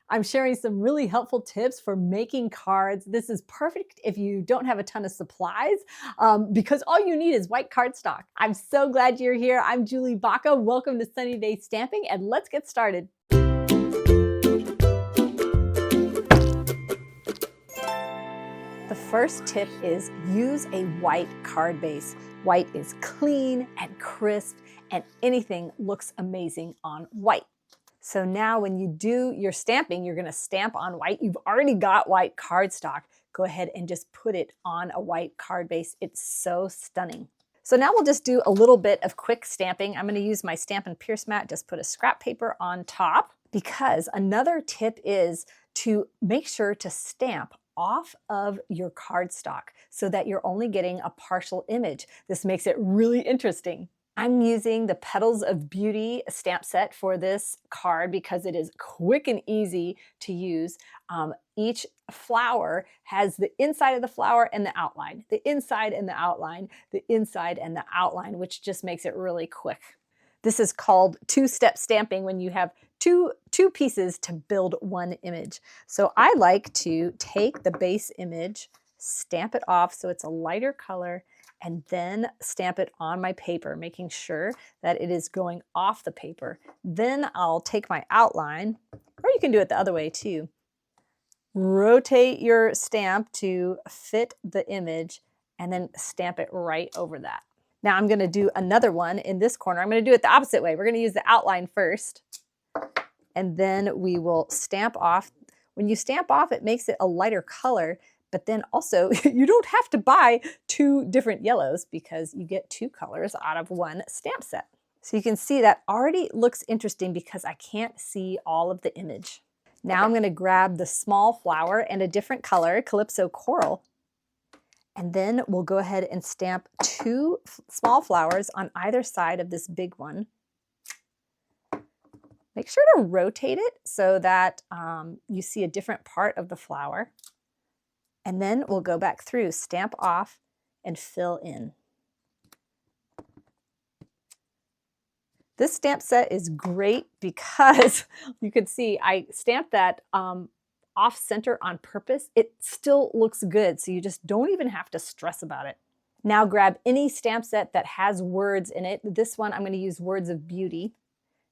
I'm sharing some really helpful tips for making cards. This is perfect if you don't have a ton of supplies because all you need is white cardstock. I'm so glad you're here. I'm Julie Baca. Welcome to Sunny Day Stamping, and let's get started. The first tip is use a white card base. White is clean and crisp, and anything looks amazing on white. So now when you do your stamping, you're going to stamp on white. You've already got white cardstock. Go ahead and just put it on a white card base. It's so stunning. So now we'll just do a little bit of quick stamping. I'm going to use my Stamp and Pierce mat. Just put a scrap paper on top, because another tip is to make sure to stamp off of your cardstock so that you're only getting a partial image. This makes it really interesting. I'm using the Petals of Beauty stamp set for this card because it is quick and easy to use. Each flower has the inside of the flower and the outline, the inside and the outline, the inside and the outline, which just makes it really quick. This is called two-step stamping when you have two pieces to build one image. So I like to take the base image, stamp it off so it's a lighter color, and then stamp it on my paper, making sure that it is going off the paper. Then I'll take my outline, or you can do it the other way too. Rotate your stamp to fit the image and then stamp it right over that. Now I'm going to do another one in this corner. I'm going to do it the opposite way. We're going to use the outline first, and then we will stamp off. When you stamp off, it makes it a lighter color, but then also you don't have to buy two different yellows because you get two colors out of one stamp set. So you can see that already looks interesting because I can't see all of the image. Now I'm going to grab the small flower and a different color, Calypso Coral, and then we'll go ahead and stamp two small flowers on either side of this big one. Make sure to rotate it so that you see a different part of the flower. And then we'll go back through, stamp off, and fill in. This stamp set is great because you can see I stamped that off center on purpose. It still looks good, so you just don't even have to stress about it. Now grab any stamp set that has words in it. This one I'm going to use Words of Beauty.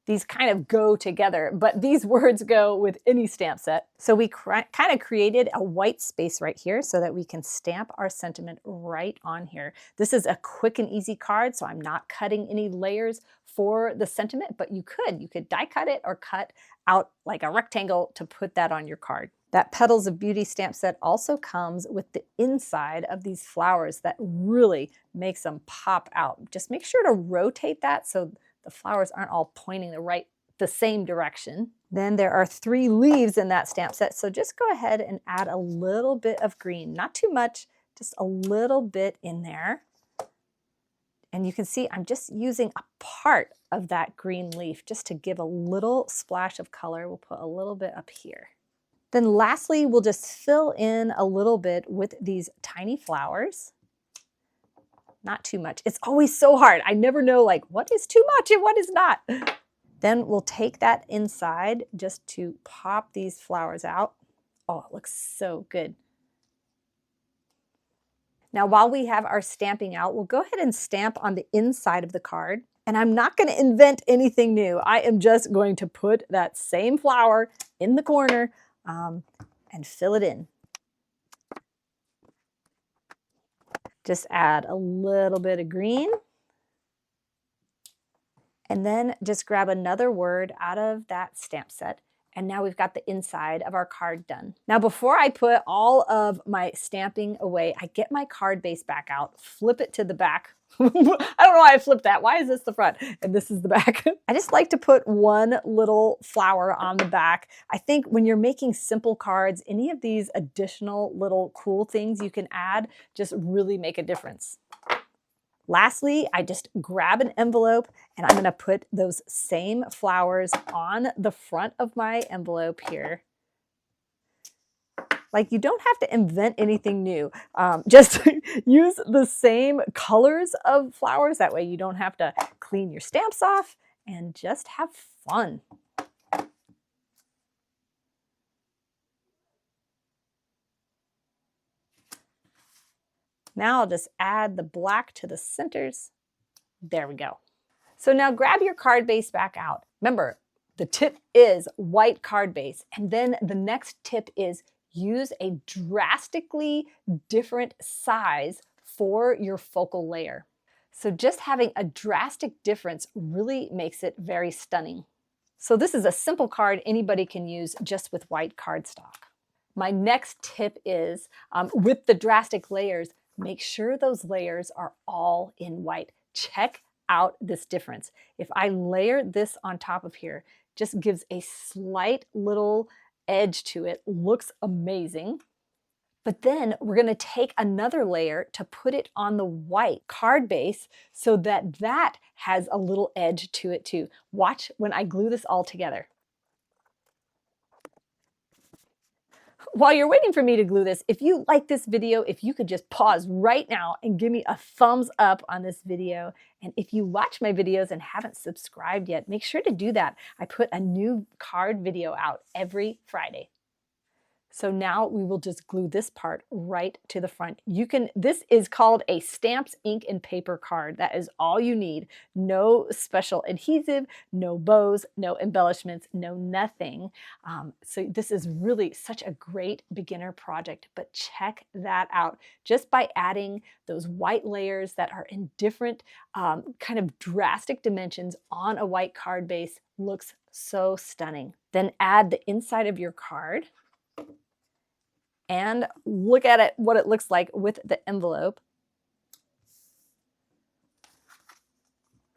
These kind of go together, but these words go with any stamp set. So we kind of created a white space right here so that we can stamp our sentiment right on here. This is a quick and easy card, so I'm not cutting any layers for the sentiment, but you could die cut it or cut out like a rectangle to put that on your card. That Petals of Beauty stamp set also comes with the inside of these flowers that really makes them pop out. Just make sure to rotate that so the flowers aren't all pointing the same direction. Then there are 3 leaves in that stamp set, so just go ahead and add a little bit of green. Not too much, just a little bit in there. And you can see I'm just using a part of that green leaf just to give a little splash of color. We'll put a little bit up here. Then lastly, we'll just fill in a little bit with these tiny flowers. Not too much. It's always so hard. I never know like what is too much and what is not. Then we'll take that inside just to pop these flowers out. Oh, it looks so good. Now while we have our stamping out, we'll go ahead and stamp on the inside of the card. And I'm not going to invent anything new. I am just going to put that same flower in the corner and fill it in. Just add a little bit of green. And then just grab another word out of that stamp set. And now we've got the inside of our card done. Now before I put all of my stamping away, I get my card base back out, flip it to the back. I don't know why I flipped that. Why is this the front and this is the back? I just like to put one little flower on the back. I think when you're making simple cards, any of these additional little cool things you can add just really make a difference. Lastly, I just grab an envelope and I'm going to put those same flowers on the front of my envelope here. Like, you don't have to invent anything new. Just use the same colors of flowers. That way you don't have to clean your stamps off and just have fun. Now I'll just add the black to the centers. There we go. So now grab your card base back out. Remember, the tip is white card base. And then the next tip is use a drastically different size for your focal layer. So just having a drastic difference really makes it very stunning. So this is a simple card anybody can use just with white cardstock. My next tip is with the drastic layers, make sure those layers are all in white. Check out this difference. If I layer this on top of here, just gives a slight little edge to it, looks amazing. But then we're going to take another layer to put it on the white card base so that that has a little edge to it too. Watch when I glue this all together. While you're waiting for me to glue this, if you like this video, if you could just pause right now and give me a thumbs up on this video. And if you watch my videos and haven't subscribed yet, make sure to do that. I put a new card video out every Friday. So now we will just glue this part right to the front. This is called a stamps, ink, and paper card. That is all you need. No special adhesive, no bows, no embellishments, no nothing. So this is really such a great beginner project, but check that out. Just by adding those white layers that are in different kind of drastic dimensions on a white card base looks so stunning. Then add the inside of your card. And look at it, what it looks like with the envelope.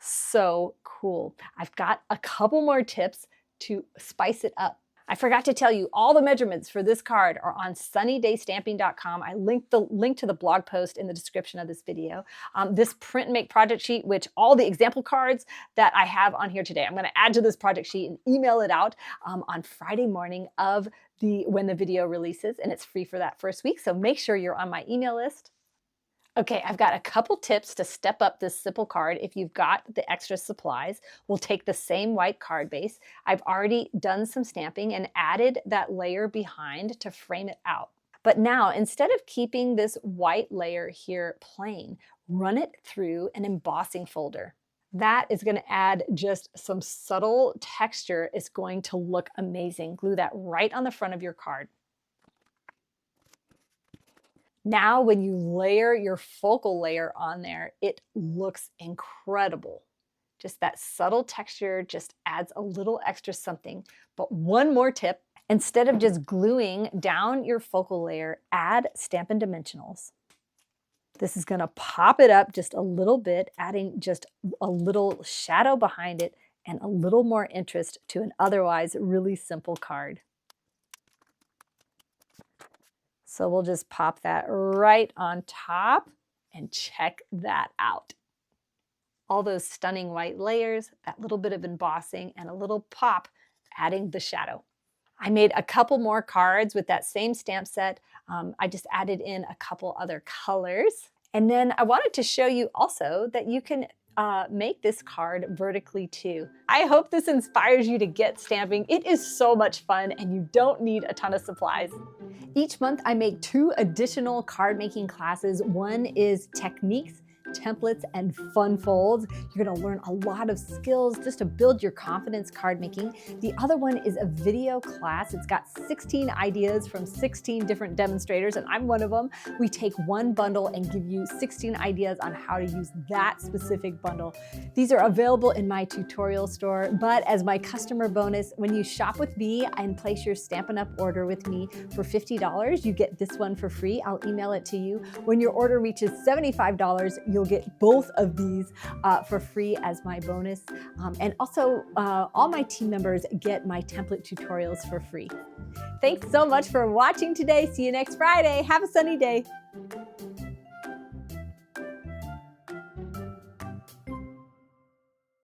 So cool. I've got a couple more tips to spice it up. I forgot to tell you, all the measurements for this card are on sunnydaystamping.com. I linked the link to the blog post in the description of this video. This print and make project sheet, which all the example cards that I have on here today, I'm going to add to this project sheet and email it out on Friday morning of when the video releases, and it's free for that first week. So make sure you're on my email list. Okay, I've got a couple tips to step up this simple card. If you've got the extra supplies, we'll take the same white card base. I've already done some stamping and added that layer behind to frame it out. But now, instead of keeping this white layer here plain, run it through an embossing folder. That is going to add just some subtle texture. It's going to look amazing. Glue that right on the front of your card. Now, when you layer your focal layer on there, it looks incredible. Just that subtle texture just adds a little extra something. But one more tip, instead of just gluing down your focal layer, add Stampin' Dimensionals. This is going to pop it up just a little bit, adding just a little shadow behind it and a little more interest to an otherwise really simple card. So we'll just pop that right on top and check that out. All those stunning white layers, that little bit of embossing, and a little pop adding the shadow. I made a couple more cards with that same stamp set. I just added in a couple other colors. And then I wanted to show you also that you can make this card vertically too. I hope this inspires you to get stamping. It is so much fun and you don't need a ton of supplies. Each month I make 2 additional card making classes. One is techniques, templates, and fun folds. You're going to learn a lot of skills just to build your confidence card making. The other one is a video class. It's got 16 ideas from 16 different demonstrators, and I'm one of them. We take one bundle and give you 16 ideas on how to use that specific bundle. These are available in my tutorial store, but as my customer bonus, when you shop with me and place your Stampin' Up! Order with me for $50, you get this one for free. I'll email it to you. When your order reaches $75, you'll get both of these for free as my bonus. And also, all my team members get my template tutorials for free. Thanks so much for watching today. See you next Friday. Have a sunny day.